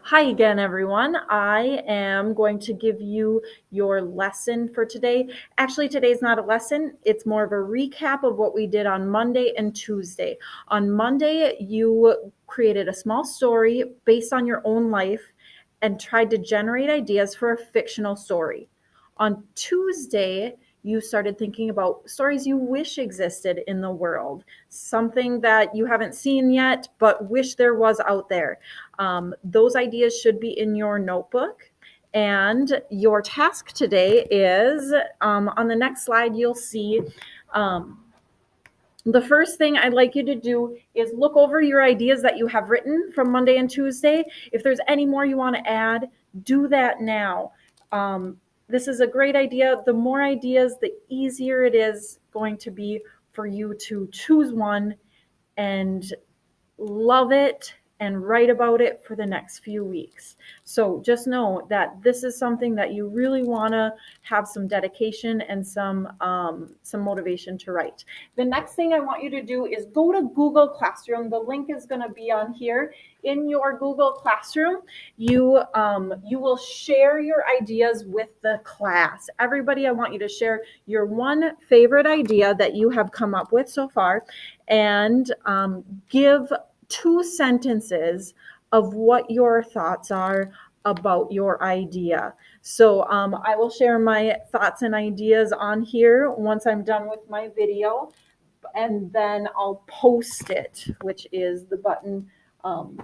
Hi again, everyone. I am going to give you your lesson for today. Actually, today's not a lesson, it's more of a recap of what we did on Monday and Tuesday. On Monday, you created a small story based on your own life and tried to generate ideas for a fictional story. On Tuesday, you started thinking about stories you wish existed in the world, something that you haven't seen yet but wish there was out there. Those ideas should be in your notebook. And your task today is on the next slide, you'll see um, the first thing I'd like you to do is look over your ideas that you have written from Monday and Tuesday. If there's any more you want to add, do that now. This is a great idea. The more ideas, the easier it is going to be for you to choose one and love it and write about it for the next few weeks. So just know that this is something that you really want to have some dedication and some motivation to write. The next thing I want you to do is go to Google Classroom. The link is going to be on here. In your Google Classroom, you will share your ideas with the class. Everybody, I want you to share your one favorite idea that you have come up with so far, and give 2 sentences of what your thoughts are about your idea. So I will share my thoughts and ideas on here once I'm done with my video, and then I'll post it, which is the button um,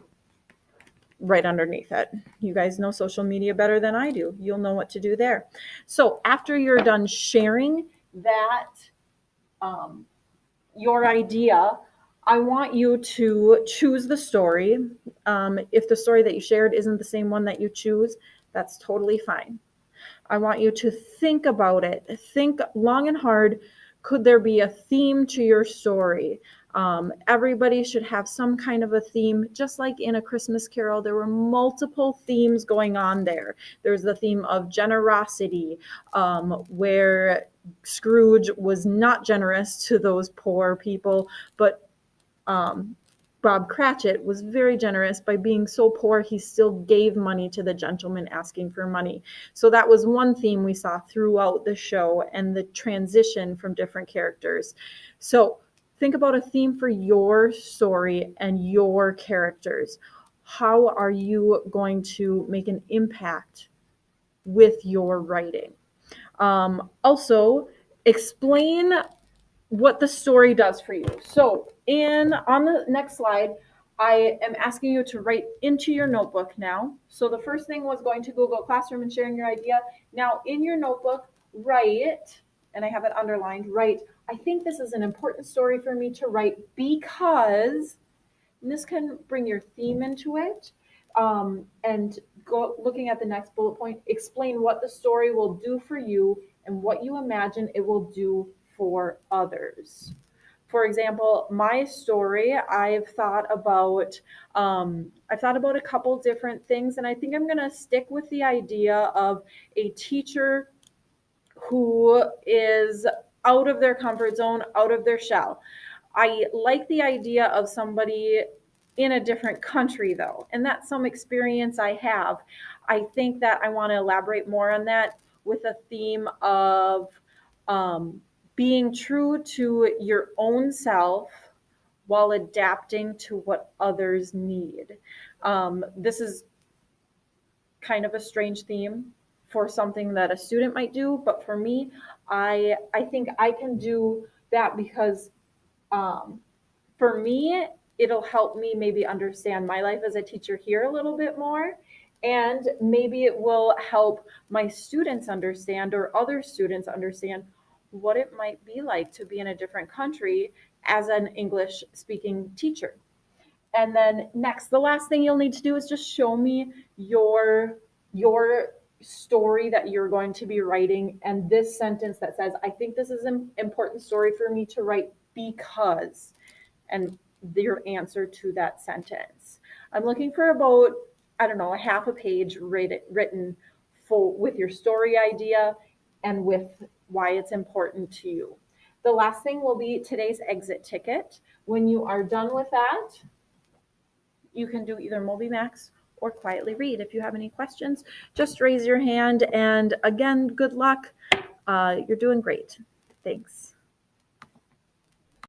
right underneath it. You guys know social media better than I do. You'll know what to do there. So after you're done sharing that, um, your idea, I want you to choose the story. If the story that you shared isn't the same one that you choose, that's totally fine. I want you to think about it. Think long and hard. Could there be a theme to your story? Everybody should have some kind of a theme, just like in A Christmas Carol, there were multiple themes going on there. There's the theme of generosity, where Scrooge was not generous to those poor people, but um, Bob Cratchit was very generous. By being so poor, he still gave money to the gentleman asking for money. So that was one theme we saw throughout the show, and the transition from different characters. So think about a theme for your story and your characters. How are you going to make an impact with your writing? Also, explain what the story does for you. So, in on the next slide, I am asking you to write into your notebook now. So the first thing was going to Google Classroom and sharing your idea. Now in your notebook, write, and I have it underlined, write, I think this is an important story for me to write because, and this can bring your theme into it. And go looking at the next bullet point, explain what the story will do for you and what you imagine it will do for others. For example, my story, I've thought about a couple different things, and I think I'm going to stick with the idea of a teacher who is out of their comfort zone, out of their shell. I like the idea of somebody in a different country, though, and that's some experience I have. I think that I want to elaborate more on that with a theme of um, being true to your own self while adapting to what others need. This is kind of a strange theme for something that a student might do, but for me, I think I can do that because um, for me, it'll help me maybe understand my life as a teacher here a little bit more. And maybe it will help my students understand, or other students understand, what it might be like to be in a different country as an English speaking teacher. And then next, the last thing you'll need to do is just show me your story that you're going to be writing, and this sentence that says, I think this is an important story for me to write because, and your answer to that sentence. I'm looking for about, I don't know, a half a page written full with your story idea and with why it's important to you. The last thing will be today's exit ticket. When you are done with that, you can do either MobiMax or quietly read. If you have any questions, just raise your hand. And again, good luck. You're doing great. Thanks.